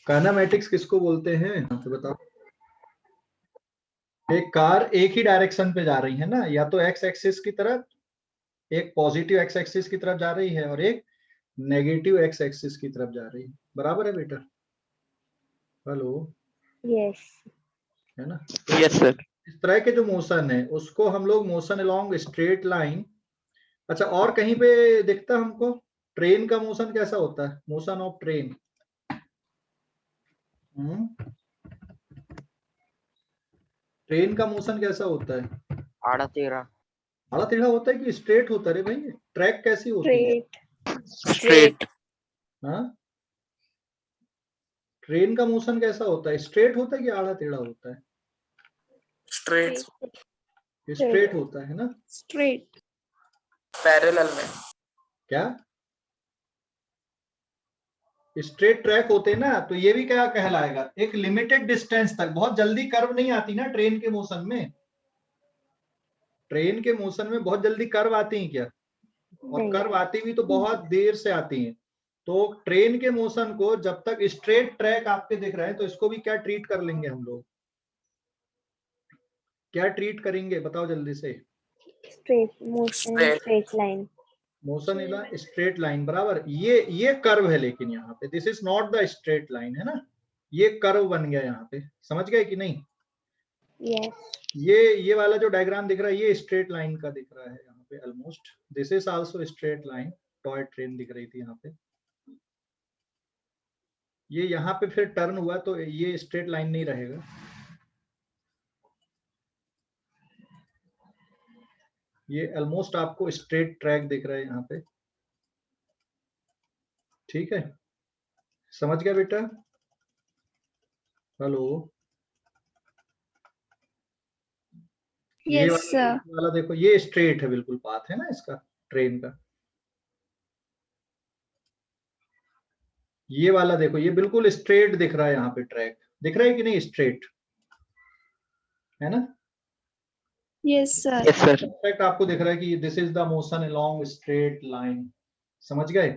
Kinematics किसको बोलते हैं तो बताओ। एक कार एक ही डायरेक्शन पे जा रही है ना, या तो एक्स एक्सिस की तरफ, एक पॉजिटिव एक्स एक्सिस की तरफ जा रही है और एक नेगेटिव एक्स एक्सिस की तरफ जा रही है, बराबर है बेटा? हेलो, यस है ना? Yes sir. इस तरह के जो मोशन है उसको हम लोग मोशन अलोंग स्ट्रेट लाइन। अच्छा, और कहीं पे दिखता हमको ट्रेन का मोशन कैसा होता है, मोशन ऑफ ट्रेन? ट्रेन का मोशन कैसा होता है? आड़ा टेढ़ा। आड़ा टेढ़ा होता है कि स्ट्रेट होता है रे भाई? ट्रैक कैसी होती है? स्ट्रेट। हाँ, ट्रेन का मोशन कैसा होता है, स्ट्रेट होता है कि आड़ा टेढ़ा होता है? स्ट्रेट। स्ट्रेट होता है ना? स्ट्रेट पैरेलल में। क्या स्ट्रेट ट्रैक होते हैं ना, तो ये भी क्या कहलाएगा, एक लिमिटेड डिस्टेंस तक। बहुत जल्दी कर्व नहीं आती ना ट्रेन के मोशन में। ट्रेन के मोशन में बहुत जल्दी कर्व आती हैं क्या? और कर्व आती भी तो बहुत देर से आती हैं। तो ट्रेन के मोशन को जब तक स्ट्रेट ट्रैक आपके दिख रहे हैं, तो इसको भी क्या ट्रीट कर लेंगे हम लोग? क्या ट्रीट करेंगे बताओ जल्दी से? Straight motion, straight line, motion इला स्ट्रेट लाइन, बराबर। ये कर्व है, लेकिन यहाँ पे this is not the straight line, है ना? ये कर्व बन गया यहाँ पे, समझ गए कि नहीं? यस ये वाला जो डायग्राम दिख रहा है ये स्ट्रेट लाइन का दिख रहा है यहाँ पे almost. This is also straight line. Toy train दिख रही थी यहाँ पे, ये यहाँ पे फिर टर्न हुआ तो ये स्ट्रेट लाइन नहीं रहेगा। ये ऑलमोस्ट आपको स्ट्रेट ट्रैक दिख रहा है यहाँ पे, ठीक है? समझ गया बेटा? हेलो, ये वाला देखो, ये स्ट्रेट है बिल्कुल, पाथ है ना इसका ट्रेन का। ये वाला देखो, ये बिल्कुल स्ट्रेट दिख रहा है यहाँ पे, ट्रैक दिख रहा है कि नहीं? स्ट्रेट है ना? Yes sir. Yes sir. In fact आपको दिख रहा है कि this is the motion along straight line. समझ गए?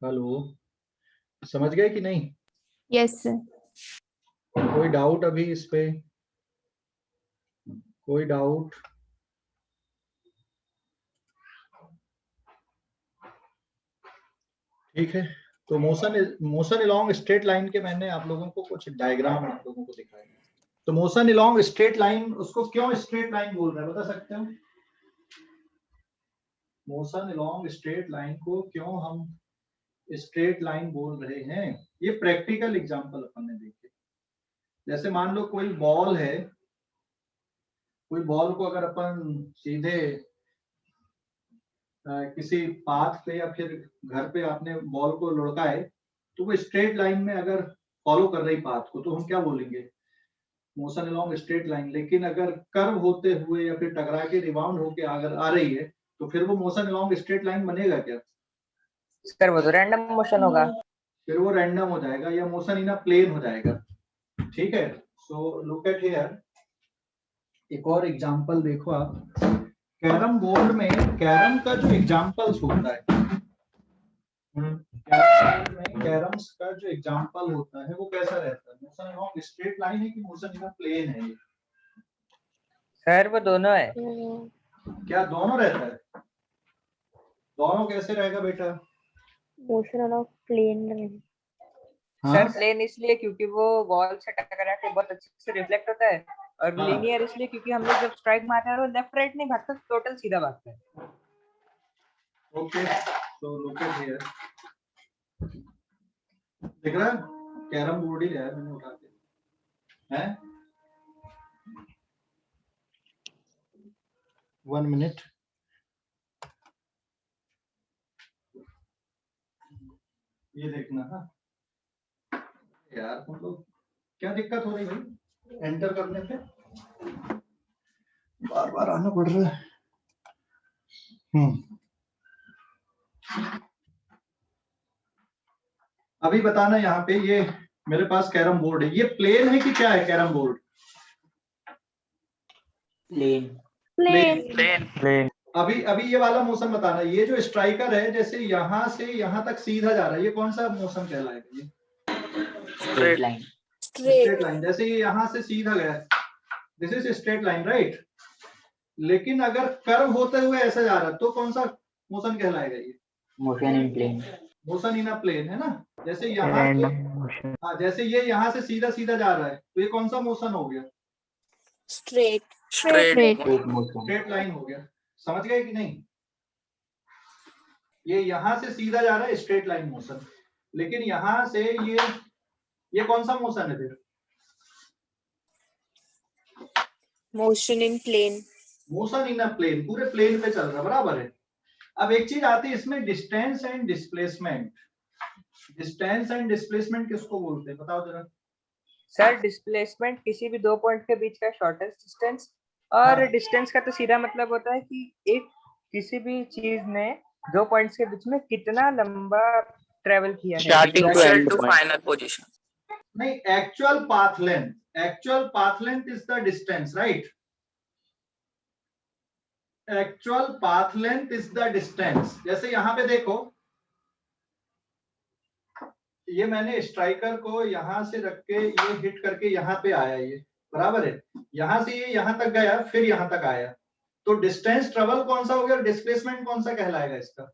हेलो, समझ गए कि नहीं? Yes sir. कोई डाउट अभी इस पे? कोई डाउट? ठीक है, तो मोशन अलोंग स्ट्रेट लाइन के मैंने आप लोगों को कुछ डायग्राम आप लोगों को दिखाए। तो मोशन अलोंग स्ट्रेट लाइन, उसको क्यों स्ट्रेट लाइन बोल रहे हैं बता सकते हो? मोशन अलोंग स्ट्रेट लाइन को क्यों हम स्ट्रेट लाइन बोल रहे हैं? ये प्रैक्टिकल एग्जांपल अपन ने देखे। जैसे मान लो कोई बॉल है, कोई बॉल को अगर अपन सीधे किसी पाथ पे या फिर घर पे आपने बॉल को लुढ़काए, तो वो स्ट्रेट लाइन में अगर फॉलो कर रही पाथ को, तो हम क्या बोलेंगे? Motion along straight line. लेकिन अगर कर्व होते हुए या फिर टकरा के रिबाउंड होके अगर आ रही है, तो फिर वो मोशन अलोंग स्ट्रेट लाइन बनेगा क्या? सर वो तो रैंडम मोशन होगा। फिर वो रैंडम हो जाएगा या मोशन इन अ प्लेन हो जाएगा, ठीक है? सो लुक एट हियर, एक और एग्जांपल देखो आप। कैरम बोर्ड में कैरम का जो एग्जांपल्स होता है, कैरम बोर्ड में कैरम्स का जो एग्जांपल होता है वो कैसा रहता है? मोशन अलोंग स्ट्रेट लाइन है कि मोशन इन अ प्लेन है? ये सर वो दोनों है। क्या दोनों रहता है? दोनों कैसे रहेगा बेटा? Motion along plane. Sir plane इसलिए क्योंकि वो वॉल से टकरा के बहुत अच्छे से रिफ्लेक्ट होता है, और लीनियर इसलिए क्योंकि हम लोग जब स्ट्राइक मारते हैं वो लेफ्ट राइट नहीं भागता, टोटल सीधा भागता है। ओके, तो लुक एट हियर, दिख रहा है? कैरम बोर्ड ही है, मैंने उठा के हैं। 1 मिनट, ये देखना। हाँ यार, तुम लोग क्या दिक्कत हो रही भाई? एंटर करने पे बार बार आना पड़ रहा है। अभी बताना, यहाँ पे ये मेरे पास कैरम बोर्ड है, ये प्लेन है कि क्या है carrom board? Plane. Plane plane. Plane. अभी अभी ये वाला मोशन बताना, ये जो स्ट्राइकर है जैसे यहाँ से यहाँ तक सीधा जा रहा है, ये कौन सा मोशन कहलाएगा? ये स्ट्रेट लाइन। Straight line. जैसे ये यहाँ से सीधा गया, this is straight line, right. लेकिन अगर कर्व होते हुए ऐसा जा रहा है तो कौन सा मोशन कहलाएगा? ये motion in plane. Motion in a plane है ना। जैसे यहाँ हाँ, जैसे ये यहाँ से सीधा सीधा जा रहा है तो ये कौन सा मोशन हो गया? Straight motion. स्ट्रेट लाइन हो गया। समझ गए कि नहीं? ये यहाँ से सीधा जा रहा है, स्ट्रेट लाइन मोशन। लेकिन यहाँ से ये कौन सा मोशन है फिर? Motion in plane. Motion in a plane, पूरे प्लेन पे चल रहा है, बराबर है। अब एक चीज आती है इसमें, distance and displacement. Distance and displacement किसको बोलते हैं, बताओ जरा। सर डिस्प्लेसमेंट किसी भी दो पॉइंट के बीच का शॉर्टेस्ट डिस्टेंस, और डिस्टेंस का तो सीधा मतलब होता है कि एक किसी भी चीज ने दो पॉइंट्स के बीच में कितना लंबा ट्रेवल किया है, starting to end to final position. नहीं, actual path length. Actual path length is the distance, right. Actual path length is the distance. जैसे यहाँ पे देखो, ये मैंने स्ट्राइकर को यहाँ से रख के ये हिट करके यहाँ पे आया, ये बराबर है। यहाँ से ये यहाँ तक गया, फिर यहाँ तक आया, तो डिस्टेंस ट्रेवल कौन सा हो गया? डिस्प्लेसमेंट कौन सा कहलाएगा इसका?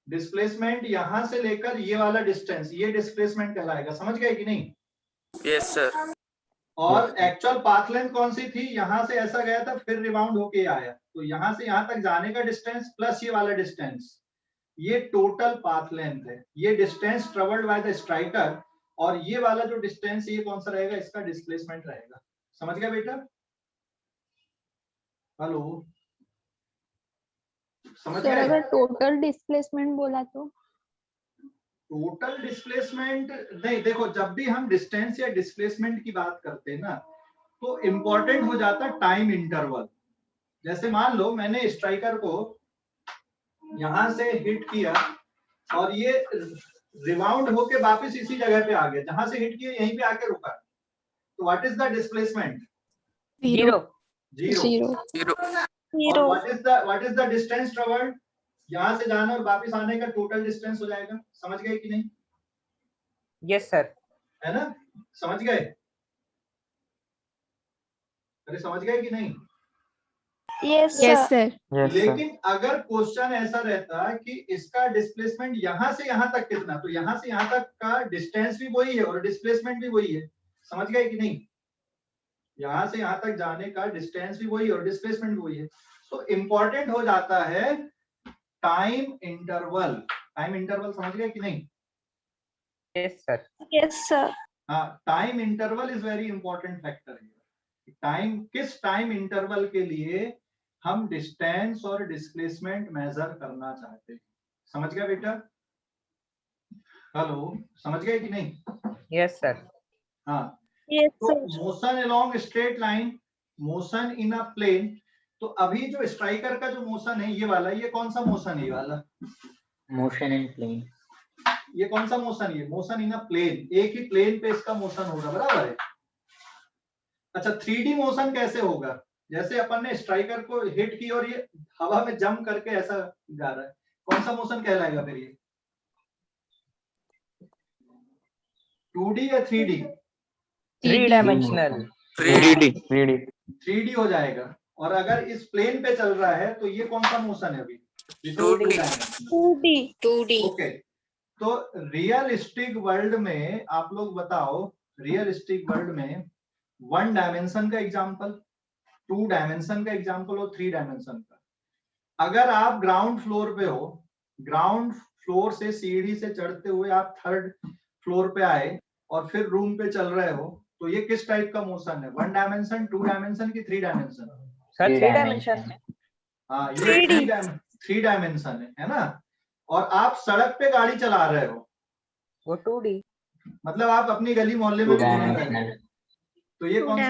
डिस्प्लेसमेंट यहाँ से लेकर ये वाला डिस्टेंस, ये डिस्प्लेसमेंट कहलाएगा। समझ गए कि नहीं? Yes sir. और एक्चुअल पाथ लेंथ कौन सी थी? यहाँ से ऐसा गया था, फिर रिबाउंड होके आया, तो यहाँ से यहाँ तक जाने का डिस्टेंस प्लस ये वाला डिस्टेंस, ये टोटल पाथ लेंथ है। ये distance travelled by the striker, और ये वाला जो डिस्टेंस ये कौन सा रहेगा? इसका डिस्प्लेसमेंट रहेगा। समझ गया बेटा? हेलो, समझ सर गए? अगर टोटल डिस्प्लेसमेंट बोला तो? टोटल डिस्प्लेसमेंट नहीं, देखो जब भी हम डिस्टेंस या डिस्प्लेसमेंट की बात करते हैं ना, तो इंपॉर्टेंट हो जाता टाइम इंटरवल। जैसे मान लो मैंने स्ट्राइकर को यहां से हिट किया और ये रिबाउंड होके वापस इसी जगह पे आ गया, जहां से हिट किया यहीं पे आके रुका, तो what is the displacement? Zero. What is the distance travelled? यहाँ से जाना और वापस आने का टोटल डिस्टेंस हो जाएगा। समझ गए कि नहीं? Yes sir. है ना? समझ गए? अरे समझ गए कि नहीं? Yes sir. लेकिन अगर क्वेश्चन ऐसा रहता कि इसका डिस्प्लेसमेंट यहाँ से यहाँ तक कितना, तो यहाँ से यहाँ तक का डिस्टेंस भी वही है और डिस्प्लेसमेंट भी वही है। समझ गए कि नहीं? यहाँ से यहाँ तक जाने का डिस्टेंस भी वही है और डिस्प्लेसमेंट भी वही है। तो इंपॉर्टेंट हो जाता है टाइम इंटरवल। टाइम इंटरवल समझ गए कि नहीं? Yes sir. हाँ, time interval is very important factor है। टाइम, किस टाइम इंटरवल के लिए हम डिस्टेंस और डिस्प्लेसमेंट मेजर करना चाहते हैं। समझ गया बेटा? हेलो, समझ गए कि नहीं? Yes sir. हाँ, यस तो motion along straight line, motion in a plane. तो अभी जो स्ट्राइकर का जो मोशन है ये वाला, ये कौन सा मोशन है? ये वाला मोशन इन प्लेन। ये कौन सा मोशन है? Motion in a plane. एक ही प्लेन पे इसका मोशन होगा, बराबर है। अच्छा, 3D मोशन कैसे होगा? जैसे अपन ने स्ट्राइकर को हिट की और ये हवा में जंप करके ऐसा जा रहा है, कौन सा मोशन कहलाएगा फिर ये? 2D या 3D? 3 डायमेंशनल। 3D हो जाएगा। और अगर इस प्लेन पे चल रहा है तो ये कौन सा मोशन है अभी? 2D। ओके, तो रियलिस्टिक वर्ल्ड में आप लोग बताओ, रियलिस्टिक वर्ल्ड में 1 डायमेंशन का एग्जांपल, 2 डायमेंशन का एग्जांपल और 3 डायमेंशन का। अगर आप ग्राउंड फ्लोर पे हो, ग्राउंड फ्लोर से सीढ़ी से चढ़ते हुए आप 3rd फ्लोर पे आए और फिर रूम पे चल रहे हो, तो ये किस टाइप का मोशन है? 1 डायमेंशन, 2 डायमेंशन की 3 डायमेंशन? Sir 3 dimension. हाँ, ये 3 डायमेंशन है ना। और आप सड़क पे गाड़ी चला रहे हो, वो 2D। मतलब आप अपनी गली मोहल्ले में भी घूम रहे हो, तो ये कौन सा?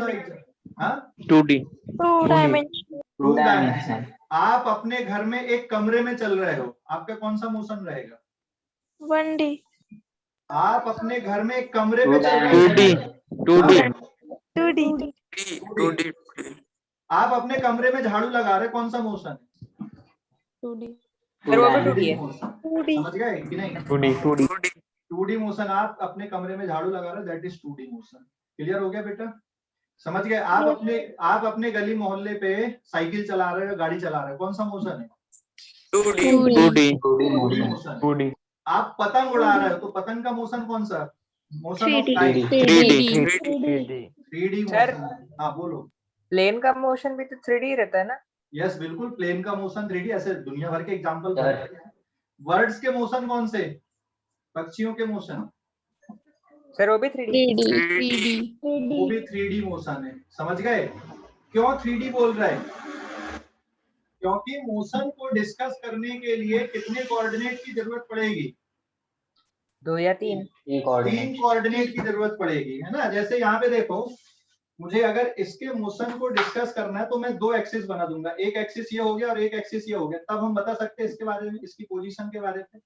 हाँ, 2D। 2 डायमेंशन। आप अपने घर में एक कमरे में चल रहे हो, आपका कौन सा मोशन रहेगा? 1D। आप अपने घर में एक कमरे में चल रहे हो, 2D। 2D। 2D। आप अपने कमरे में झाड़ू लगा रहे, कौन सा मोशन है? 2D सर वो भी 2D है। मोशन। 2D समझ गए कि नहीं? 2D मोशन, आप अपने कमरे में झाड़ू लगा रहे, that is 2D motion. Clear हो गया बेटा? समझ गए? आप अपने गली मोहल्ले पे साइकिल चला रहे हो, गाड़ी चला रहे हो, कौन सा मोशन है? 2D motion. आप पतंग उड़ा रहे हो तो पतंग का मोशन कौन सा? Motion of 3D light. 3D sir motion. हाँ बोलो। प्लेन का मोशन भी तो 3D रहता है ना? यस बिल्कुल, प्लेन का मोशन 3D। ऐसे दुनिया भर के एग्जांपल हैं। वर्ड्स के मोशन कौन से? पक्षियों के मोशन। सर वो भी 3D। वो भी 3D मोशन है। समझ गए? क्यों 3D बोल रहे हैं? क्योंकि मोशन को डिस्कस करने के लिए कितने कोऑर्डिनेट की जरूरत पड़ेगी? 2 या 3। 3 कोऑर्डिनेट की जरूरत पड़ेगी, है ना? जैसे यहाँ पे देखो, मुझे अगर इसके मोशन को डिस्कस करना है तो मैं 2 एक्सिस बना दूंगा, एक एक्सिस ये हो गया और एक एक्सिस ये हो गया, तब हम बता सकते हैं इसके बारे में, इसकी पोजीशन के बारे में,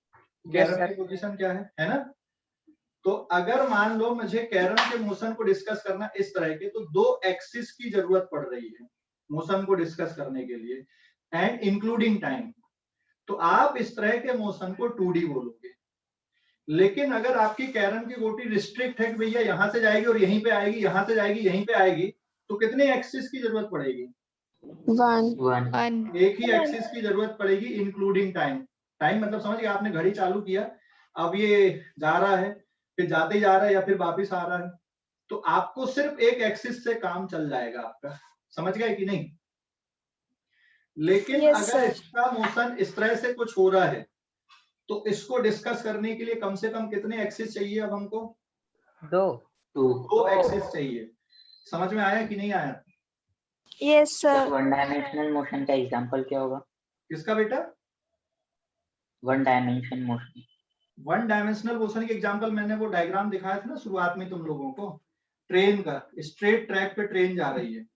कैरम की पोजीशन क्या है ना? तो अगर मान लो मुझे कैरम के मोशन को डिस्कस करना इस तरह के, तो 2 एक्सिस की जरूरत पड़ रही है मोशन को डिस्कस करने के लिए, एंड इंक्लूडिंग टाइम। तो आप इस तरह के मोशन को 2D बोलोगे। लेकिन अगर आपकी कैरम की गोटी रिस्ट्रिक्ट है कि भैया यहां से जाएगी और यहीं पे आएगी, यहां से जाएगी यहीं पे आएगी, तो कितने एक्सिस की जरूरत पड़ेगी? 1 एक ही एक्सिस की जरूरत पड़ेगी, इंक्लूडिंग टाइम। टाइम मतलब समझ गए? आपने घड़ी चालू किया, अब ये जा रहा है, फिर जाते ही जा रहा है या फिर वापिस आ रहा है, तो आपको सिर्फ एक एक्सिस से काम चल जाएगा आपका। समझ गए कि नहीं? लेकिन Yes, अगर sir. इसका मोशन इस तरह से कुछ हो रहा है, तो इसको डिस्कस करने के लिए कम से कम कितने एक्सिस चाहिए? अब हमको 2 एक्सिस चाहिए। समझ में आया कि नहीं आया? Yes, sir. One dimensional motion का एग्जांपल क्या होगा? किसका बेटा? One dimension motion. One dimensional motion के एग्जांपल मैंने वो डायग्राम दिखाया था ना शुरुआत में तुम लोगों को, ट्रेन का। स्ट्रेट ट्रैक पे ट्रेन जा रही है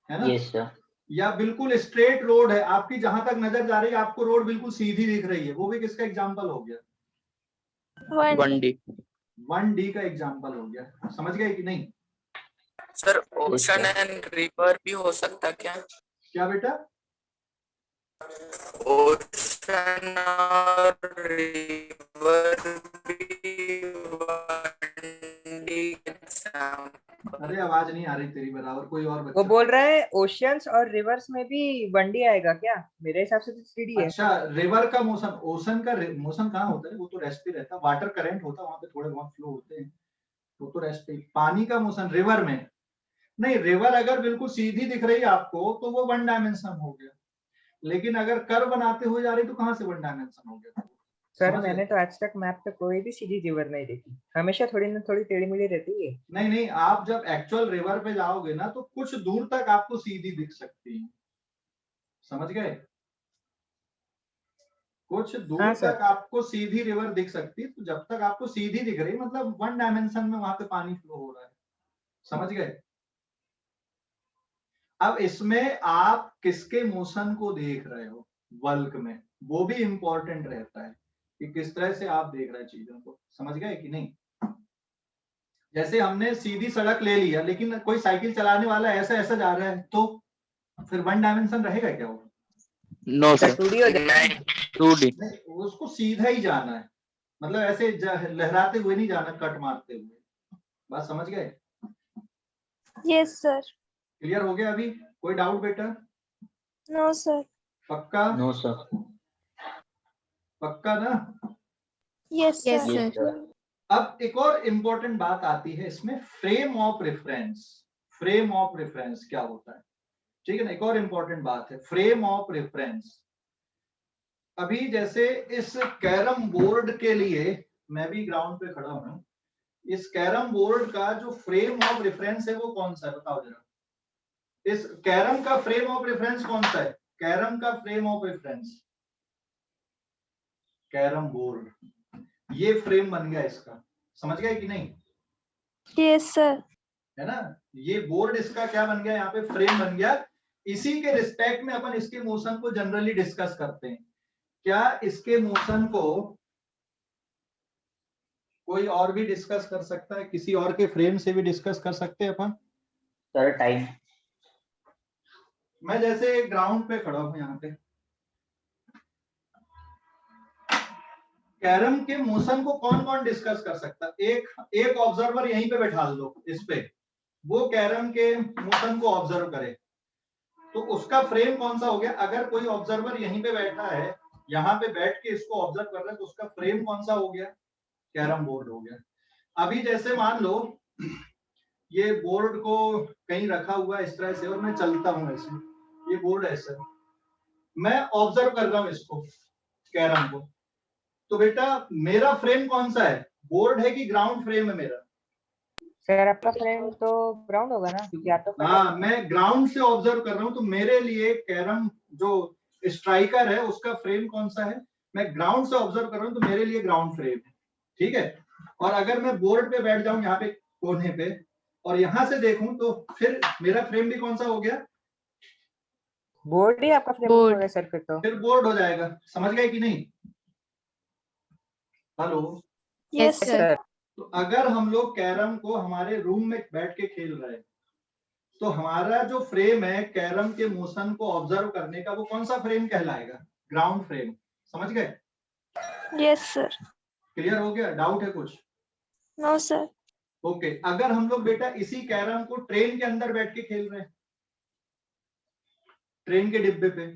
ना? Yes sir. या बिल्कुल स्ट्रेट रोड है, आपकी जहां तक नजर जा रही है आपको रोड बिल्कुल सीधी दिख रही है, वो भी किसका एग्जांपल हो गया? 1D 1D का एग्जांपल हो गया। समझ गए कि नहीं? सर ओशन एंड रिवर भी हो सकता क्या? क्या बेटा? ओशन और रिवर भी 1D एग्जांपल। अरे आवाज नहीं आ रही तेरी बराबर, कोई और बच्चा। वो बोल रहे हैं ओशियंस और रिवर्स में भी 1D आएगा क्या? मेरे हिसाब से तो 3D है। अच्छा, रिवर का मोशन, ओशन का मोशन कहाँ होता है? वो तो रेस्ट पे रहता है, वाटर करंट होता है वहां पे, थोड़े बहुत फ्लो होते हैं, वो तो रेस्ट पे। पानी का मोशन रिवर में नहीं। रिवर अगर बिल्कुल सीधी दिख रही है आपको तो वो 1 डायमेंशन हो गया, लेकिन अगर कर्व बनाते हुए जा रही तो कहाँ से 1 डायमेंशन हो गया? सर मैंने तो आज तक मैप पे कोई भी सीधी रिवर नहीं देखी, हमेशा थोड़ी ना थोड़ी टेढ़ी मेढ़ी रहती है। नहीं, आप जब एक्चुअल रिवर पे जाओगे ना तो कुछ दूर तक आपको सीधी दिख सकती है। समझ गए? कुछ दूर तक आपको सीधी रिवर दिख सकती है, तो जब तक आपको सीधी दिख रही मतलब 1 डायमेंशन में वहां पे पानी फ्लो हो रहा है। समझ गए? अब इसमें आप किसके मोशन को देख रहे हो बल्क में, वो भी इंपॉर्टेंट रहता है कि किस तरह से आप देख रहे हैं चीजों को। समझ गए कि नहीं? जैसे हमने सीधी सड़क ले लिया, लेकिन कोई साइकिल चलाने वाला ऐसा ऐसा जा रहा है, तो फिर 1 डायमेंशन रहेगा क्या वो? नो सर, 2D हो जाएगा। 2D नहीं, उसको सीधा ही जाना है, मतलब ऐसे लहराते हुए नहीं जाना, कट मारते हुए। बात समझ गए? Yes, sir. क्लियर हो गया अभी? कोई डाउट बेटा? No, sir. पक्का? No sir. पक्का ना? Yes, sir. Yes sir. अब एक और इंपॉर्टेंट बात आती है इसमें, frame of reference. Frame of reference क्या होता है? ठीक है ना? एक और इंपॉर्टेंट बात है, फ्रेम ऑफ रेफरेंस। अभी जैसे इस कैरम बोर्ड के लिए, मैं भी ग्राउंड पे खड़ा हूं, इस कैरम बोर्ड का जो फ्रेम ऑफ रेफरेंस है वो कौन सा है? बताओ जरा। इस कैरम का फ्रेम ऑफ रेफरेंस कौन सा है? कैरम का frame of reference, carrom board, ये फ्रेम बन गया इसका। समझ गए कि नहीं? Yes, sir. है ना? ये बोर्ड इसका क्या बन गया? यहाँ पे फ्रेम बन गया। इसी के रिस्पेक्ट में अपन इसके मोशन को जनरली डिस्कस करते हैं। क्या इसके मोशन को कोई और भी डिस्कस कर सकता है? किसी और के फ्रेम से भी डिस्कस कर सकते हैं अपन? Sir time. मैं जैसे ग्राउंड पे खड़ा हूं यहाँ पे, कैरम के मोशन को कौन कौन डिस्कस कर सकता है? एक ऑब्जर्वर यहीं पे बैठा लो इस पे, वो कैरम के मोशन को ऑब्जर्व करे, तो उसका फ्रेम कौन सा हो गया? अगर कोई ऑब्जर्वर यहीं पे बैठा है, यहाँ पे बैठ के इसको ऑब्जर्व कर रहा है, तो उसका फ्रेम कौन सा हो गया? कैरम बोर्ड हो गया। अभी जैसे मान लो ये बोर्ड को कहीं रखा हुआ है इस तरह से, और मैं चलता हूं ऐसे, ये बोर्ड है सर, मैं ऑब्जर्व कर रहा हूं इसको, कैरम को, तो बेटा मेरा फ्रेम कौन सा है? बोर्ड है कि ग्राउंड फ्रेम है मेरा? सर आपका फ्रेम तो ग्राउंड होगा ना, क्योंकि आप तो हाँ, मैं ग्राउंड से ऑब्जर्व कर रहा हूं, तो मेरे लिए कैरम जो स्ट्राइकर है उसका फ्रेम कौन सा है? मैं ग्राउंड से ऑब्जर्व कर रहा हूं, तो मेरे लिए ग्राउंड फ्रेम है, ठीक है। और अगर मैं बोर्ड पे बैठ जाऊं यहाँ पे कोने पे, और यहां से देखूं, तो फिर मेरा फ्रेम भी कौन सा हो गया? बोर्ड ही आपका फ्रेम Board. होगा सर फिर तो। फिर बोर्ड हो जाएगा। समझ गए कि नहीं? Hello. Yes, Yes, sir. sir. तो अगर हम लोग कैरम को हमारे रूम में बैठ के खेल रहे हैं, तो हमारा जो फ्रेम है कैरम के मोशन को ऑब्जर्व करने का, वो कौन सा फ्रेम कहलाएगा? Ground frame. समझ गए? Yes, sir. क्लियर हो गया? डाउट है कुछ? No, sir. ओके। अगर हम लोग बेटा इसी कैरम को ट्रेन के अंदर बैठ के खेल रहे हैं, ट्रेन के डिब्बे पे,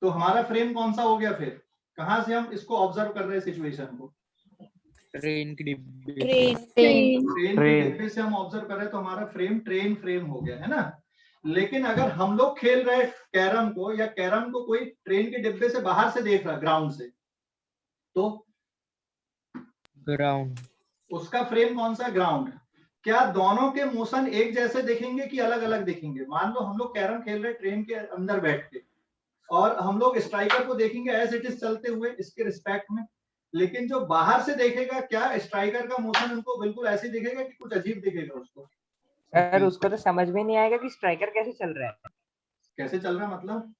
तो हमारा फ्रेम कौन सा हो गया? फिर कहां से हम इसको ऑब्जर्व कर रहे हैं सिचुएशन को? ट्रेन के डिब्बे Train. ट्रेन के डिब्बे से हम ऑब्जर्व कर रहे हैं, तो हमारा फ्रेम ट्रेन फ्रेम हो गया, है ना। लेकिन अगर हम लोग खेल रहे हैं कैरम को, या कैरम को कोई ट्रेन के डिब्बे से बाहर से देख रहा है, ग्राउंड से, तो ग्राउंड। उसका फ्रेम कौन सा? ग्राउंड। क्या दोनों के मोशन एक जैसे दिखेंगे कि अलग अलग दिखेंगे? मान लो हम लोग कैरम खेल रहे हैं ट्रेन के अंदर बैठ के, और हम लोग स्ट्राइकर को देखेंगे एज इट इज चलते हुए इसके रिस्पेक्ट में, लेकिन जो बाहर से देखेगा, क्या स्ट्राइकर का मोशन उनको बिल्कुल ऐसे दिखेगा कि कुछ अजीब दिखेगा उसको? सर उसको तो समझ में नहीं आएगा कि स्ट्राइकर कैसे चल रहा है। कैसे चल रहा मतलब?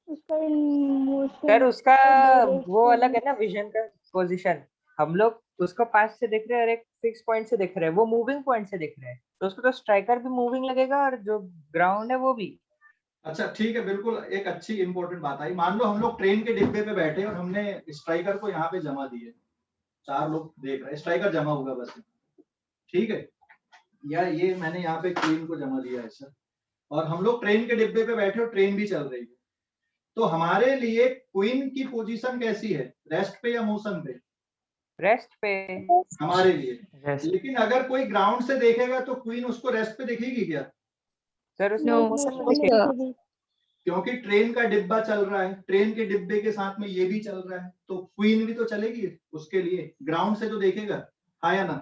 सर उसका वो अलग है ना, विजन का पोजीशन। हम लोग उसको पास से देख रहे हैं और एक फिक्स पॉइंट से देख रहे हैं, वो मूविंग पॉइंट से देख रहे हैं, तो उसको तो स्ट्राइकर भी मूविंग लगेगा और जो ग्राउंड है वो भी। अच्छा ठीक है, बिल्कुल एक अच्छी इंपॉर्टेंट बात आई। मान लो हम लोग ट्रेन के डिब्बे पे बैठे और हमने स्ट्राइकर को यहाँ पे जमा दिए, 4 लोग देख रहे हैं, स्ट्राइकर जमा हुआ बस, ठीक है, या ये मैंने यहाँ पे क्वीन को जमा दिया है सर, और हम लोग ट्रेन के डिब्बे पे बैठे और ट्रेन भी चल रही है, तो हमारे लिए क्वीन की पोजीशन कैसी है? रेस्ट पे या मोशन पे? रेस्ट पे हमारे लिए। लेकिन अगर कोई ग्राउंड से देखेगा तो क्वीन उसको रेस्ट पे दिखेगी क्या? सर उसको No, मोशन में no, दिखेगा। sir. क्योंकि ट्रेन का डिब्बा चल रहा है, ट्रेन के डिब्बे के साथ में ये भी चल रहा है, तो क्वीन भी तो चलेगी उसके लिए, ग्राउंड से तो देखेगा, हाँ या ना?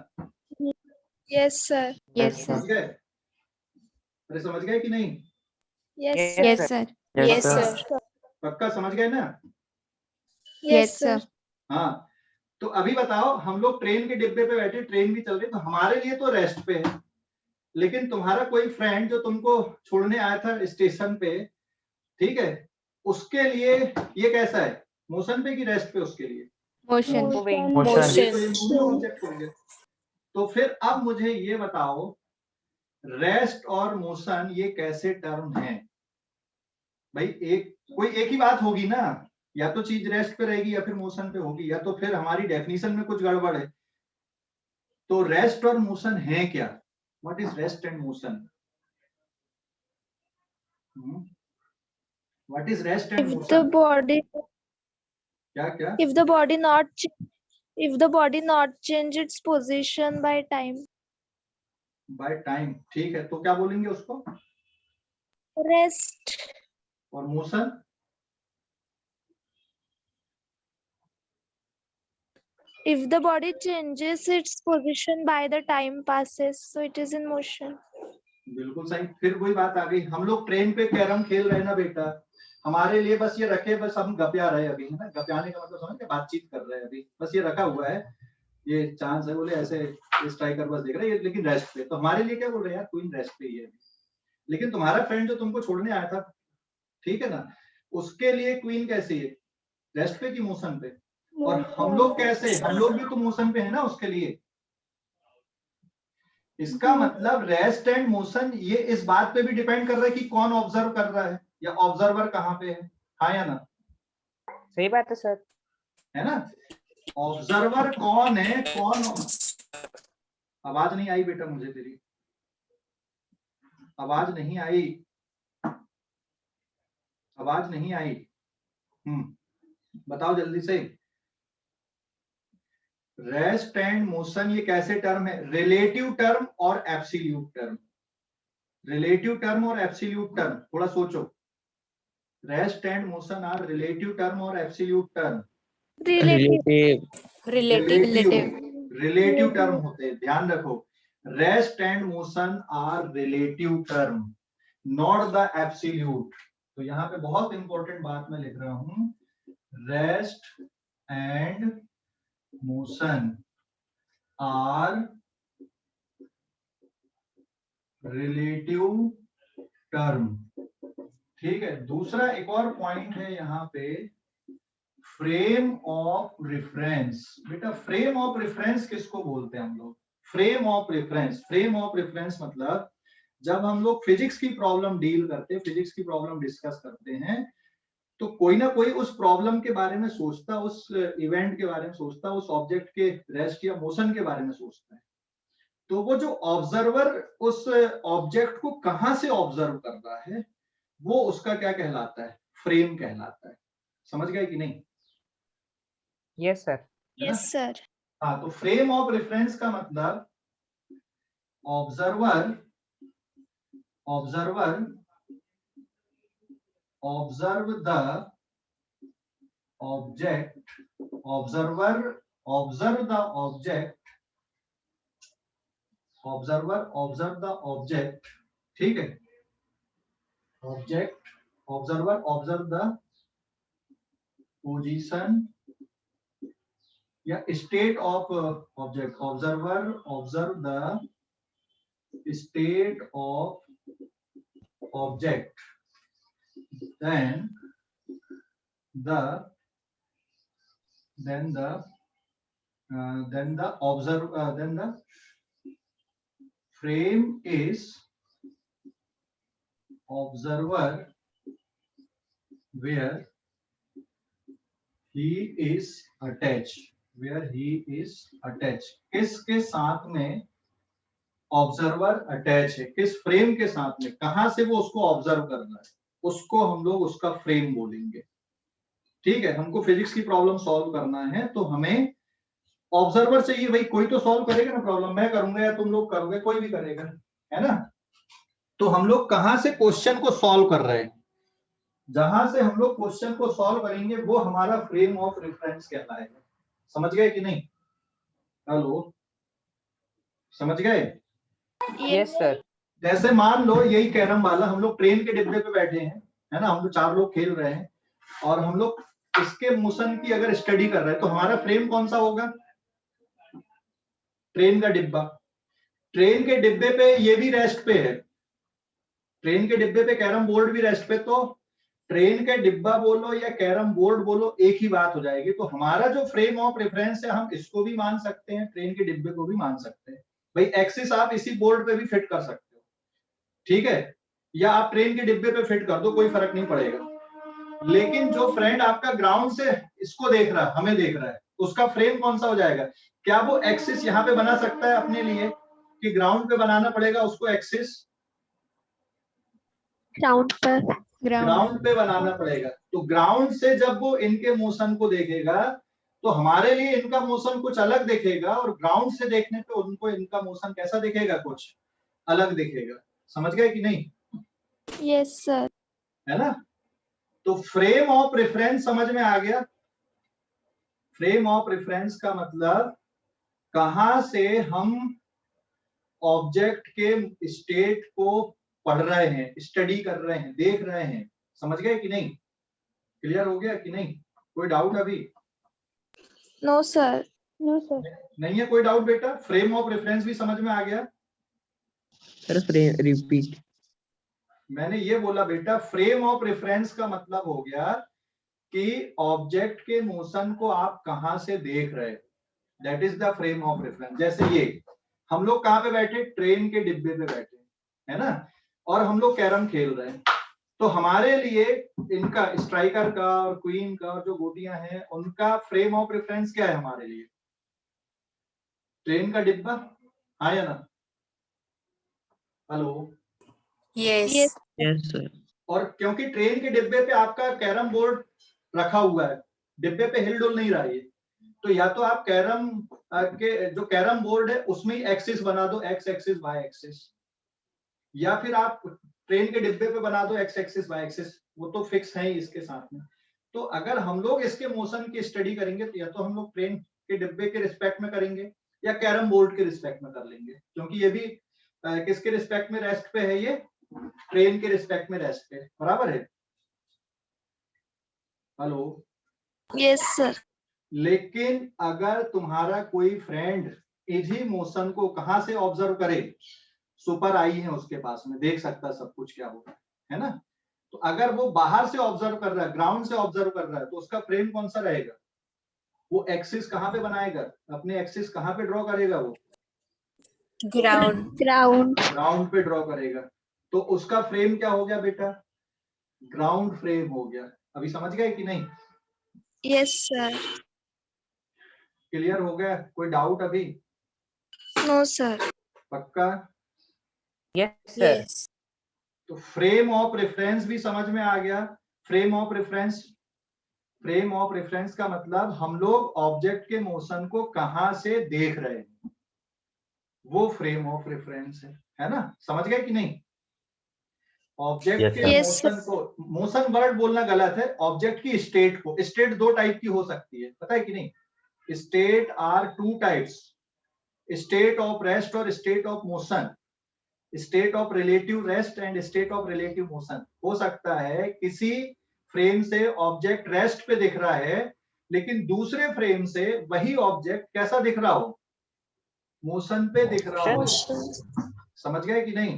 Yes, sir. Yes, sir. समझ गए? अरे समझ गए कि नहीं? Yes, Yes, sir. Yes, sir. Yes, sir. पक्का समझ गए ना? Yes, sir. हाँ, तो अभी बताओ, हम लोग ट्रेन के डिब्बे पे बैठे, ट्रेन भी चल रही, तो हमारे लिए तो रेस्ट पे है, लेकिन तुम्हारा कोई फ्रेंड जो तुमको छोड़ने आया था स्टेशन पे, ठीक है, उसके लिए ये कैसा है? मोशन पे कि रेस्ट पे उसके लिए? Motion. मूविंग। तो ये Motion. मूविंग ऑब्जेक्ट हो गया। तो फिर अब मुझे ये बताओ, रेस्ट और मोशन ये कैसे टर्म हैं? भाई कोई एक ही बात होगी ना, या तो चीज रेस्ट पे रहेगी या फिर मोशन पे होगी, या तो फिर हमारी डेफिनेशन में कुछ गड़बड़ है। तो रेस्ट और मोशन है क्या? What is rest and motion? What is rest and If the motion? body, क्या? if the body not change its position by time. By time, ठीक है, तो क्या बोलेंगे उसको? Rest. और motion? If the body changes its position by the time passes, so it is in motion. बिल्कुल सही। फिर वही बात आ गई, हम लोग ट्रेन पे कैरम खेल रहे हैं ना बेटा, हमारे लिए बस ये रखे, बस हम गप्या रहे अभी, है ना, गप्याने का मतलब समझ के बातचीत कर रहे हैं अभी, बस ये रखा हुआ है, ये चांस है, बोले ऐसे स्ट्राइकर बस देख रहे हैं, लेकिन रेस्ट पे। तो हमारे लिए क्या बोल रहे हैं यार, क्वीन रेस्ट पे ही है, लेकिन तुम्हारा फ्रेंड जो तुमको छोड़ने आया था, ठीक है ना, उसके लिए क्वीन कैसी है? रेस्ट पे कि मोशन पे? और हम लोग कैसे, हम लोग भी तो मोशन पे है ना उसके लिए। इसका मतलब रेस्ट एंड मोशन ये इस बात पे भी डिपेंड कर रहा है कि कौन ऑब्जर्व कर रहा है या ऑब्जर्वर कहाँ पे है, हाँ या ना? सही बात है सर। है ना? ऑब्जर्वर कौन है, कौन। आवाज नहीं आई बेटा मुझे, तेरी आवाज नहीं आई, आवाज नहीं आई। बताओ जल्दी से। रेस्ट एंड मोशन ये कैसे टर्म है? रिलेटिव टर्म और एब्सोल्यूट टर्म। रिलेटिव टर्म और एब्सोल्यूट टर्म, थोड़ा सोचो। Rest and motion are relative term और एब्सोल्यूट टर्म? रिलेटिव टर्म होते हैं, ध्यान रखो। Rest and motion are relative term, not the absolute. तो यहाँ पे बहुत इंपॉर्टेंट बात मैं लिख रहा हूं, rest and motion are relative term. ठीक है। दूसरा एक और पॉइंट है यहाँ पे, फ्रेम ऑफ रेफरेंस। बेटा फ्रेम ऑफ रेफरेंस किसको बोलते हैं हम लोग? Frame of reference. Frame of reference मतलब जब हम लोग फिजिक्स की प्रॉब्लम डील करते हैं, फिजिक्स की प्रॉब्लम डिस्कस करते हैं, तो कोई ना कोई उस प्रॉब्लम के बारे में सोचता, उस इवेंट के बारे में सोचता, उस ऑब्जेक्ट के रेस्ट या मोशन के बारे में सोचता है। तो वो जो ऑब्जर्वर उस ऑब्जेक्ट को कहां से ऑब्जर्व कर रहा है, वो उसका क्या कहलाता है? फ्रेम कहलाता है। समझ गए कि नहीं? Yes sir. Yes sir. हाँ, तो फ्रेम ऑफ रेफरेंस का मतलब observer observe the object, observer observe the object, ठीक है। Object, observer observe the position या state of object, observer observe the state of object, then the frame is observer where he is attached, किसके साथ में observer attach है? किस frame के साथ में? कहां से वो उसको ऑब्जर्व कर रहा है, उसको हम लोग उसका फ्रेम बोलेंगे। ठीक है। हमको फिजिक्स की प्रॉब्लम सॉल्व करना है तो हमें ऑब्जर्वर चाहिए। भाई कोई तो सॉल्व करेगा ना प्रॉब्लम, मैं करूंगा या तुम लोग करोगे, कोई भी करेगा, है ना? तो हम लोग कहां से क्वेश्चन को सॉल्व कर रहे हैं, जहां से हम लोग क्वेश्चन को सॉल्व करेंगे वो हमारा फ्रेम ऑफ रेफरेंस कहलाएगा। समझ गए कि नहीं? हेलो, समझ गए? Yes sir. जैसे मान लो यही कैरम वाला, हम लोग ट्रेन के डिब्बे पे बैठे हैं, है ना? हम लोग 4 लोग खेल रहे हैं और हम लोग इसके मोशन की अगर स्टडी कर रहे हैं तो हमारा फ्रेम कौन सा होगा? ट्रेन का डिब्बा। ट्रेन के डिब्बे पे ये भी रेस्ट पे है, ट्रेन के डिब्बे पे कैरम बोर्ड भी रेस्ट पे। तो ट्रेन के डिब्बा बोलो या कैरम बोर्ड बोलो, एक ही बात हो जाएगी। तो हमारा जो फ्रेम ऑफ रेफरेंस है, हम इसको भी मान सकते हैं, ट्रेन के डिब्बे को भी मान सकते हैं। भाई एक्सिस आप इसी बोर्ड पे भी फिट कर सकते हो, ठीक है, या आप ट्रेन के डिब्बे पे फिट कर दो, कोई फर्क नहीं पड़ेगा। लेकिन जो फ्रेंड आपका ग्राउंड से इसको देख रहा है, हमें देख रहा है, उसका फ्रेम कौन सा हो जाएगा? क्या वो एक्सिस यहाँ पे बना सकता है अपने लिए, कि ग्राउंड पे बनाना पड़ेगा उसको एक्सिस? ग्राउंड पे बनाना पड़ेगा। तो ग्राउंड से जब वो इनके मोशन को देखेगा तो हमारे लिए इनका मोशन कुछ अलग दिखेगा, और ग्राउंड से देखने पे उनको इनका मोशन कैसा दिखेगा? कुछ अलग दिखेगा। समझ गए कि नहीं? Yes sir. है ना? तो फ्रेम ऑफ रेफरेंस समझ में आ गया? फ्रेम ऑफ रेफरेंस का मतलब कहां से हम ऑब्जेक्ट के स्टेट को पढ़ रहे हैं, स्टडी कर रहे हैं, देख रहे हैं। समझ गए कि नहीं? क्लियर हो गया कि नहीं? कोई डाउट अभी? No sir. नहीं है कोई डाउट बेटा? फ्रेम ऑफ रेफरेंस भी समझ में आ गया? Sir repeat. मैंने ये बोला बेटा, फ्रेम ऑफ रेफरेंस का मतलब हो गया कि ऑब्जेक्ट के मोशन को आप कहां से देख रहे हैं, that is the frame of reference. जैसे ये हम लोग कहाँ पे बैठे, ट्रेन के डिब्बे पे बैठे, है ना, और हम लोग कैरम खेल रहे हैं। तो हमारे लिए इनका स्ट्राइकर का और क्वीन का और जो गोटियां हैं उनका फ्रेम ऑफ रेफरेंस क्या है हमारे लिए, ट्रेन का डिब्बा, हाँ या ना? हेलो? Yes. Yes, sir. और क्योंकि ट्रेन के डिब्बे पे आपका कैरम बोर्ड रखा हुआ है, डिब्बे पे हिल डुल नहीं रहा है, तो या तो आप कैरम के जो कैरम बोर्ड है उसमें ही एक्सिस बना दो, एक्स एक्सिस वाई एक्सिस, या फिर आप ट्रेन के डिब्बे पे बना दो एक्स एक्सिस वाई एक्सिस, वो तो फिक्स है ही इसके साथ में। तो अगर हम लोग इसके मोशन की स्टडी करेंगे तो या तो हम लोग ट्रेन के डिब्बे के रिस्पेक्ट में करेंगे या कैरम बोर्ड के रिस्पेक्ट में कर लेंगे, क्योंकि ये भी किसके रिस्पेक्ट में रेस्ट पे है, ये ट्रेन के रिस्पेक्ट में रेस्ट पे, बराबर है? हेलो? Yes, sir. लेकिन अगर तुम्हारा कोई फ्रेंड इसी मोशन को कहां से ऑब्जर्व करे, सुपर आई है उसके पास में, देख सकता सब कुछ क्या हो रहा है ना, तो अगर वो बाहर से ऑब्जर्व कर रहा है, ग्राउंड से ऑब्जर्व कर रहा है, तो उसका फ्रेम कौन सा रहेगा, वो एक्सिस कहां पे बनाएगा, अपने एक्सिस कहां पे ड्रॉ करेगा, वो Ground. ग्राउंड पे ड्रॉ करेगा, तो उसका फ्रेम क्या हो गया बेटा, ग्राउंड फ्रेम हो गया। अभी समझ गए कि नहीं? Yes, sir. क्लियर हो गया? कोई डाउट अभी? No, sir. पक्का? Yes sir. Yes. तो फ्रेम ऑफ रेफरेंस भी समझ में आ गया। Frame of reference, frame of reference का मतलब हम लोग ऑब्जेक्ट के मोशन को कहां से देख रहे हैं, वो फ्रेम ऑफ रेफरेंस है ना? समझ गए कि नहीं? ऑब्जेक्ट के Yes, मोशन को, मोशन वर्ड बोलना गलत है, ऑब्जेक्ट की स्टेट को, स्टेट दो टाइप की हो सकती है, पता है कि नहीं? State are two types, state of rest और state of motion, state of relative rest and state of relative motion. हो सकता है किसी फ्रेम से ऑब्जेक्ट रेस्ट पे दिख रहा है, लेकिन दूसरे फ्रेम से वही ऑब्जेक्ट कैसा दिख रहा हो, मोशन पे दिख रहा हो। Motion. समझ गए कि नहीं?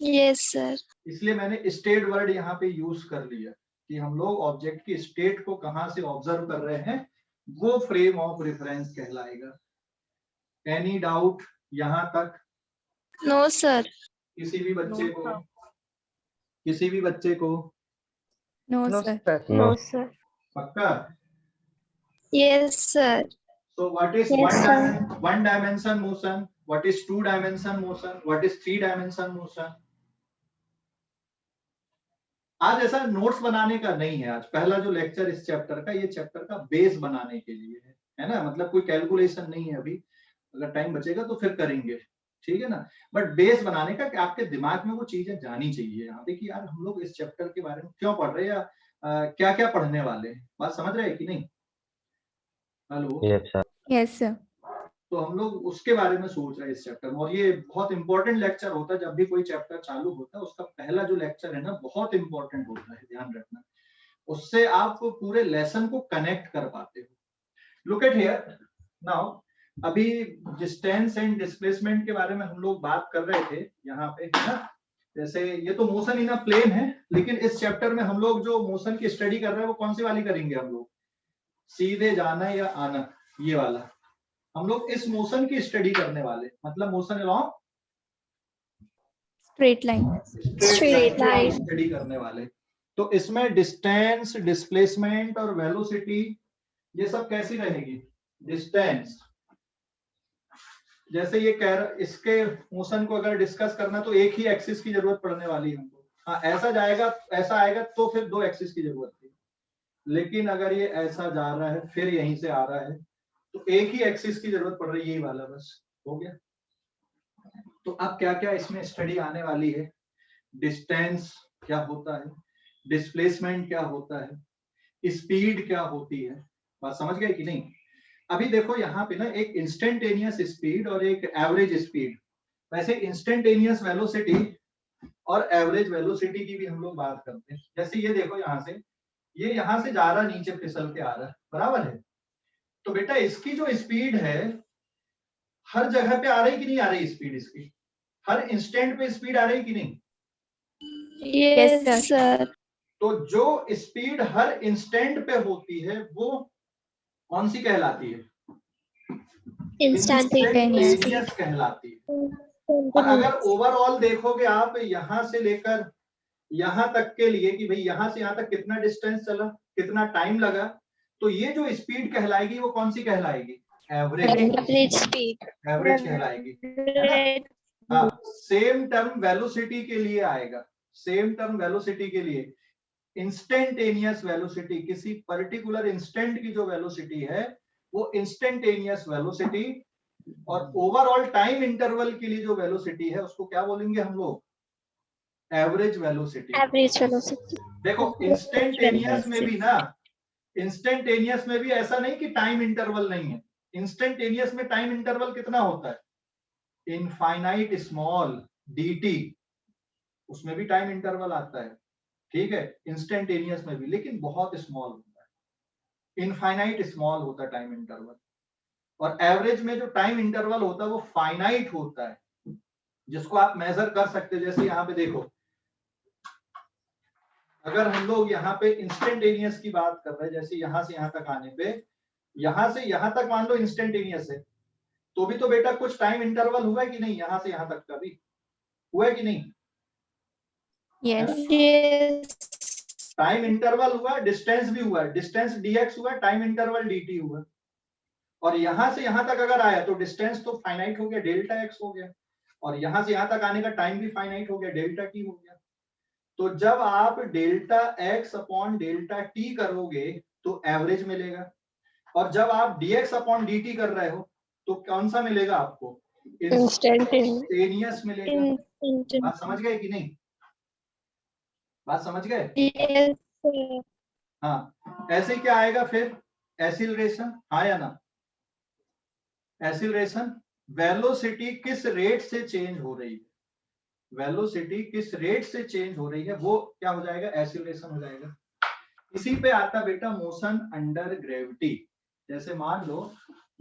Yes, sir. इसलिए मैंने स्टेट वर्ड यहाँ पे यूज कर लिया कि हम लोग ऑब्जेक्ट की स्टेट को कहां से ऑब्जर्व कर रहे हैं, वो फ्रेम ऑफ रेफरेंस कहलाएगा। एनी डाउट यहां तक? No, sir. किसी भी बच्चे को, किसी भी बच्चे को? No, no sir. Sir. No, sir. पक्का? Yes, sir. So what is Yes, sir. one dimension motion? What is two dimension motion? What is three dimension motion? आज ऐसा नोट्स बनाने का नहीं है। आज पहला जो लेक्चर इस चैप्टर का, ये चैप्टर का बेस बनाने के लिए है ना, मतलब कोई कैलकुलेशन नहीं है अभी, अगर टाइम बचेगा तो फिर करेंगे, ठीक है ना, बट बेस बनाने का कि आपके दिमाग में वो चीजें जानी चाहिए यहाँ पे कि यार हम लोग इस चैप्टर के बारे में क्यों पढ़ रहे हैं या क्या क्या पढ़ने वाले हैं। बात समझ रहे हैं कि नहीं? हेलो? Yes, sir. तो हम लोग उसके बारे में सोच रहे हैं इस चैप्टर में, और ये बहुत इंपॉर्टेंट लेक्चर होता है। जब भी कोई चैप्टर चालू होता है उसका पहला जो लेक्चर है ना बहुत इंपॉर्टेंट होता है, ध्यान रखना, उससे आप पूरे लेसन को कनेक्ट कर पाते हो। लुक एट हियर नाउ, अभी डिस्टेंस एंड डिस्प्लेसमेंट के बारे में हम लोग बात कर रहे थे यहाँ पे, है ना। जैसे ये तो मोशन इन अ प्लेन है, लेकिन इस चैप्टर में हम लोग जो मोशन की स्टडी कर रहे हैं वो कौन सी वाली करेंगे हम लोग, सीधे जाना या आना, ये वाला हम लोग इस मोशन की स्टडी करने वाले, मतलब motion along Straight line. Straight line. Study करने वाले। तो इसमें डिस्टेंस, डिस्प्लेसमेंट और वेलोसिटी ये सब कैसी रहेगी। डिस्टेंस, जैसे ये इसके मोशन को अगर डिस्कस करना तो एक ही एक्सिस की जरूरत पड़ने वाली है हमको। हाँ, ऐसा जाएगा, ऐसा आएगा तो फिर दो एक्सिस की जरूरत थी, लेकिन अगर ये ऐसा जा रहा है फिर यहीं से आ रहा है तो एक ही एक्सिस की जरूरत पड़ रही है, यही वाला, बस हो गया। तो अब क्या क्या इसमें स्टडी आने वाली है, डिस्टेंस क्या होता है, डिस्प्लेसमेंट क्या होता है, स्पीड क्या होती है, बात समझ गए कि नहीं। अभी देखो यहाँ पे ना एक इंस्टेंटेनियस स्पीड और एक एवरेज स्पीड, वैसे इंस्टेंटेनियस वेलोसिटी और एवरेज वेलोसिटी की भी हम लोग बात करते हैं। जैसे ये देखो यहाँ से, ये यहाँ से जा रहा नीचे फिसल के आ रहा है, बराबर है, तो बेटा इसकी जो स्पीड है हर जगह पे आ रही कि नहीं आ रही स्पीड, इसकी हर इंस्टेंट पे स्पीड आ रही कि नहीं। Yes, sir. तो जो स्पीड हर इंस्टेंट पे होती है वो कौन सी कहलाती है, इंस्टेंटेनियस कहलाती है। और अगर ओवरऑल देखोगे आप यहाँ से लेकर यहाँ तक के लिए कि भाई यहाँ से यहाँ तक कितना डिस्टेंस चला, कितना टाइम लगा, तो ये जो स्पीड कहलाएगी वो कौन सी कहलाएगी? Average speed. एवरेज कहलाएगी, है ना? हाँ, सेम टर्म वेलोसिटी के लिए आएगा, सेम टर्म वेलोसिटी के लिए इंस्टेंटेनियस वेलोसिटी, किसी पर्टिकुलर इंस्टेंट की जो वेलोसिटी है वो इंस्टेंटेनियस वेलोसिटी, और ओवरऑल टाइम इंटरवल के लिए जो वेलोसिटी है उसको क्या बोलेंगे हम लोग? Average velocity. Average velocity. देखो इंस्टेंटेनियस में भी ना, इंस्टेंटेनियस में भी ऐसा नहीं कि टाइम इंटरवल नहीं है। इंस्टेंटेनियस में टाइम इंटरवल कितना होता है? इनफाइनाइट स्मॉल dt, उसमें भी टाइम इंटरवल आता है, ठीक है, इंस्टेंटेनियस में भी, लेकिन बहुत स्मॉल होता है, इनफाइनाइट स्मॉल होता है टाइम इंटरवल। और एवरेज में जो टाइम इंटरवल होता है वो फाइनाइट होता है, जिसको आप मेजर कर सकते हैं। जैसे यहाँ पे देखो, अगर हम लोग यहाँ पे इंस्टेंटेनियस की बात कर रहे हैं, जैसे यहाँ से यहाँ तक आने पे, यहाँ से यहाँ तक मान लो इंस्टेंटेनियस है, तो भी तो बेटा कुछ टाइम इंटरवल हुआ है कि नहीं? यहाँ से यहाँ तक का भी हुआ है कि नहीं? Yes. टाइम इंटरवल हुआ, डिस्टेंस भी हुआ, डिस्टेंस dx हुआ, टाइम इंटरवल dt हुआ। और यहां से यहां तक अगर आया तो डिस्टेंस तो फाइनाइट हो गया, डेल्टा x हो गया, और यहां से यहां तक आने का टाइम भी फाइनाइट हो गया, डेल्टा t हो गया। तो जब आप delta x upon delta t करोगे तो एवरेज मिलेगा, और जब आप dx अपॉन dt कर रहे हो तो कौन सा मिलेगा आपको? इंस्टेंटेनियस मिलेगा। बात समझ गए कि नहीं? बात समझ गए? हाँ, ऐसे क्या आएगा फिर? एक्सीलरेशन, हाँ या ना? एक्सीलरेशन, वेलोसिटी किस रेट से चेंज हो रही है, वेलोसिटी किस रेट से चेंज हो रही है, वो क्या हो जाएगा? एक्सीलरेशन हो जाएगा। इसी पे आता बेटा मोशन अंडर ग्रेविटी। जैसे मान लो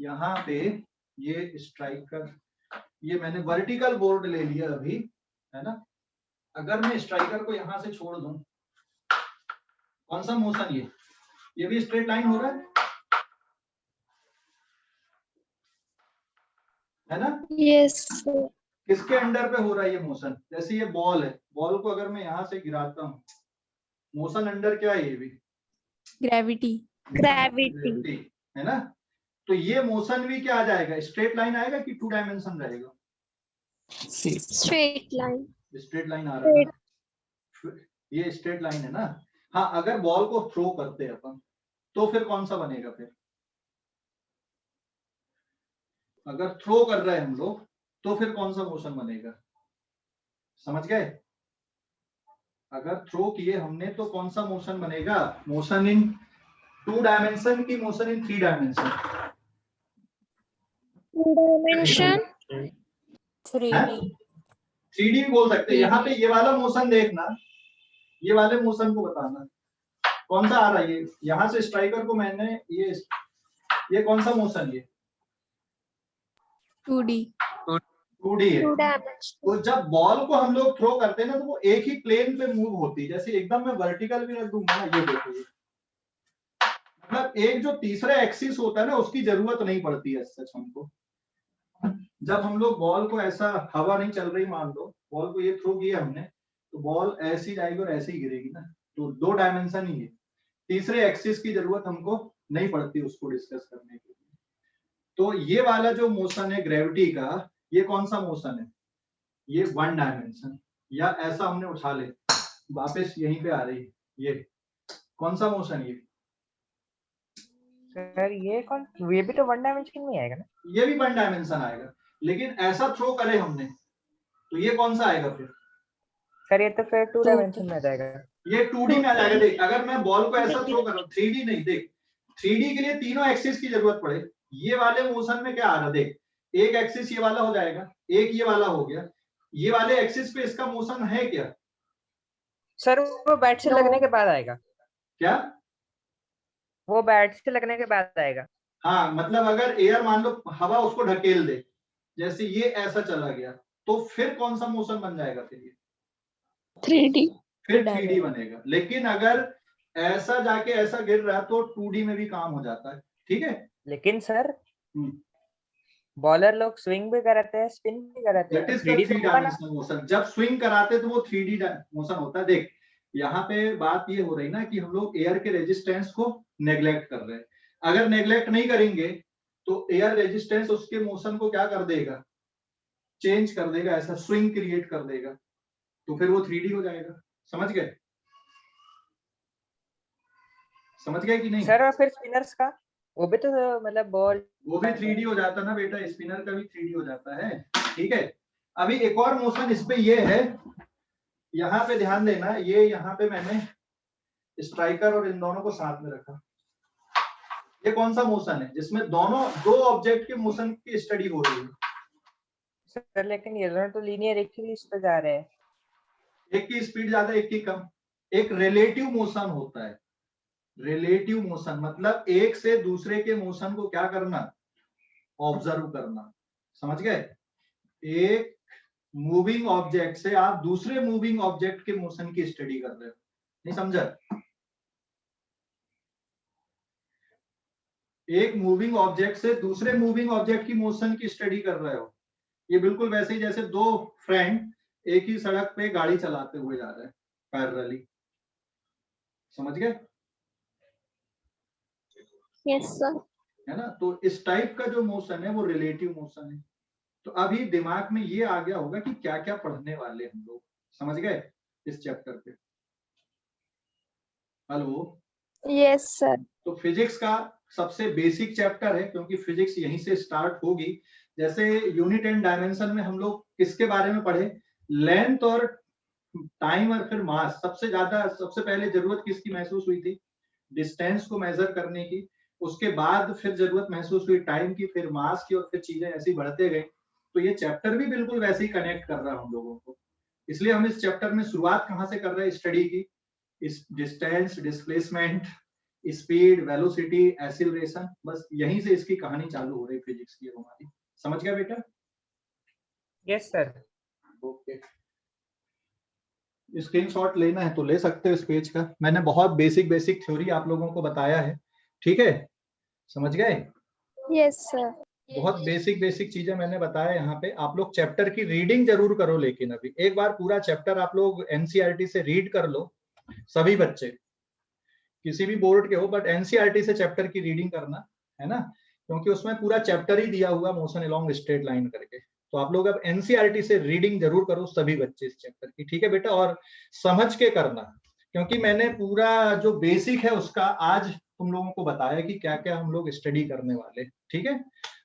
यहाँ पे ये स्ट्राइकर, ये मैंने वर्टिकल बोर्ड ले लिया अभी, है ना? अगर मैं स्ट्राइकर को यहां से छोड़ दूं, कौन सा मोशन? ये भी स्ट्रेट लाइन हो रहा है ना? यस। किसके अंडर पे हो रहा है ये मोशन? जैसे ये बॉल है, बॉल को अगर मैं यहां से गिराता हूँ, मोशन अंडर क्या है? ये भी ग्रेविटी है ना? तो ये मोशन भी क्या आ जाएगा? स्ट्रेट लाइन आएगा कि टू डायमेंशन रहेगा? Straight line. स्ट्रेट लाइन आ रहा है ना? ये स्ट्रेट लाइन है ना? हाँ, अगर बॉल को थ्रो करते हैं अपन तो फिर कौन सा बनेगा? फिर अगर थ्रो कर रहे हैं हम लोग तो फिर कौन सा मोशन बनेगा? समझ गए? अगर थ्रो किए हमने तो कौन सा मोशन बनेगा? मोशन इन टू डायमेंशन की motion in three dimension? Three D भी बोल सकते हैं। यहाँ पे ये वाला मोशन देखना, ये वाले मोशन को बताना कौन सा आ रहा है। ये यहाँ से स्ट्राइकर को मैंने ये कौन सा मोशन? ये 2D है। तो जब बॉल को हम लोग थ्रो करते हैं ना तो वो एक ही प्लेन पे मूव होती है। जैसे एकदम मैं वर्टिकल भी रख दूंगा ना, ये देखो, ये मतलब एक जो तीसरा एक्सिस होता है ना उसकी जरूरत नहीं पड़ती है सच हमको। जब हम लोग बॉल को ऐसा, हवा नहीं चल रही, मान लो बॉल को ये थ्रो किया हमने, तो बॉल ऐसी जाएगी और ऐसे ही गिरेगी ना, तो दो डायमेंशन ही है, तीसरे एक्सिस की जरूरत हमको नहीं पड़ती उसको डिस्कस करने के लिए। तो ये वाला जो मोशन है ग्रेविटी का, ये कौन सा मोशन है? ये वन डायमेंशन, या ऐसा हमने उठा ले, वापस यहीं पे आ रही है, ये कौन सा मोशन? ये सर ये भी तो वन डायमेंशन में आएगा ना? ये भी वन डायमेंशन आएगा, लेकिन ऐसा थ्रो करे हमने तो ये कौन सा आएगा फिर? सर ये तो फिर टू डायमेंशन में आ जाएगा। ये 2D में आ जाएगा। देख, अगर मैं बॉल को ऐसा थ्रो कर रहा हूँ, 3D नहीं, देख 3D के लिए तीनों एक्सिस की जरूरत पड़े। ये वाले मोशन में क्या आ रहा है? देख, एक एक्सिस ये वाला हो जाएगा, एक ये वाला हो गया, ये वाले एक्सिस पे इसका मोशन है क्या? सर वो बैट से लगने के बाद आएगा। क्या? वो बैट से लगने के बाद आएगा। हाँ, मतलब अगर एयर, मान लो हवा उसको ढकेल दे, जैसे ये ऐसा चला गया, तो फिर कौन सा मोशन बन जाएगा? फिर ये 3D। फिर 3D बनेगा। लेकिन अगर ऐसा जाके ऐसा गिर रहा है तो 2D में भी काम हो जाता है, ठीक है? लेकिन सर बॉलर लोग स्विंग भी कराते हैं, स्पिन भी कराते दैट हैं, इज द 3D थ्री तो होगा ना? Dimensional motion. जब स्विंग कराते तो वो 3D मोशन होता है। देख यहाँ पे बात ये हो रही ना कि हम लोग एयर के रेजिस्टेंस को नेग्लेक्ट कर रहे हैं। अगर नेग्लेक्ट नहीं करेंगे तो एयर रेजिस्टेंस उसके मोशन को क्या कर देगा, चेंज कर देगा, ऐसा स्विंग क्रिएट कर देगा, तो फिर वो 3D हो जाएगा। समझ गए? समझ गए कि नहीं? सर और फिर स्पिनर्स का वो भी तो मतलब बॉल वो भी 3D हो जाता ना बेटा, स्पिनर का भी 3D हो जाता है। ठीक है, अभी एक और मोशन इस पे ये है, यहाँ पे ध्यान देना, ये यहाँ पे मैंने स्ट्राइकर और इन दोनों को साथ में रखा। ये कौन सा मोशन है जिसमें दोनों दो ऑब्जेक्ट के मोशन की स्टडी हो रही है? सर लेकिन ये दोनों तो लीनियर एक ही लिस्ट पे जा रहे हैं। एक की स्पीड ज्यादा, एक की कम। एक रिलेटिव मोशन होता है। रिलेटिव मोशन मतलब एक से दूसरे के मोशन को क्या करना, ऑब्जर्व करना। समझ गए? एक मूविंग ऑब्जेक्ट से आप दूसरे मूविंग ऑब्जेक्ट के मोशन की स्टडी कर रहे हो। नहीं समझा? एक मूविंग ऑब्जेक्ट से दूसरे मूविंग ऑब्जेक्ट की मोशन की स्टडी कर रहे हो। ये बिल्कुल वैसे ही जैसे दो फ्रेंड एक ही सड़क पे गाड़ी चलाते हुए जा रहे हैं पैरेलली। समझ गए? Yes, sir. है ना? तो इस टाइप का जो मोशन है वो रिलेटिव मोशन है। तो अभी दिमाग में ये आ गया होगा कि क्या क्या पढ़ने वाले हम लोग। समझ गए इस चैप्टर पे? हेलो? Yes, sir. तो फिजिक्स का सबसे बेसिक चैप्टर है, क्योंकि फिजिक्स यहीं से स्टार्ट होगी। जैसे यूनिट एंड डायमेंशन में हम लोग किसके बारे में पढ़े, लेंथ और टाइम और फिर मास। सबसे पहले जरूरत किसकी महसूस हुई थी, डिस्टेंस को मेजर करने की। उसके बाद फिर जरूरत महसूस हुई टाइम की, फिर मास की, और फिर चीजें ऐसी बढ़ते गए। तो ये चैप्टर भी बिल्कुल वैसे ही कनेक्ट कर रहा है हम लोगों को। इसलिए हम इस चैप्टर में शुरुआत कहाँ से कर रहे हैं स्टडी की, इस distance, displacement, speed, velocity, acceleration, बस यहीं से इसकी कहानी चालू हो रही फिजिक्स की हमारी। समझ गया बेटा? Yes sir. ओके, स्क्रीनशॉट लेना है तो ले सकते हो इस पेज का। मैंने बहुत बेसिक थ्योरी आप लोगों को बताया है। ठीक है, समझ गए? Yes, sir. बहुत बेसिक चीजें मैंने बताया यहाँ पे। आप लोग चैप्टर की रीडिंग जरूर करो, लेकिन अभी एक बार पूरा चैप्टर आप लोग एनसीईआरटी से रीड कर लो, सभी बच्चे, किसी भी बोर्ड के हो, बट एनसीईआरटी से चैप्टर की रीडिंग करना, है ना? क्योंकि उसमें पूरा चैप्टर ही दिया हुआ मोशन अलोंग स्ट्रेट लाइन करके। तो आप लोग अब एनसीईआरटी से रीडिंग जरूर करो सभी बच्चे इस चैप्टर की। ठीक है बेटा? और समझ के करना, क्योंकि मैंने पूरा जो बेसिक है उसका आज तुम लोगों को बताया कि क्या क्या हम लोग स्टडी करने वाले। ठीक है?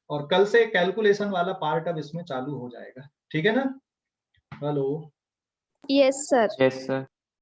और कल से कैलकुलेशन वाला पार्ट अब इसमें चालू हो जाएगा। ठीक है ना? Hello? Yes, sir. Yes, sir.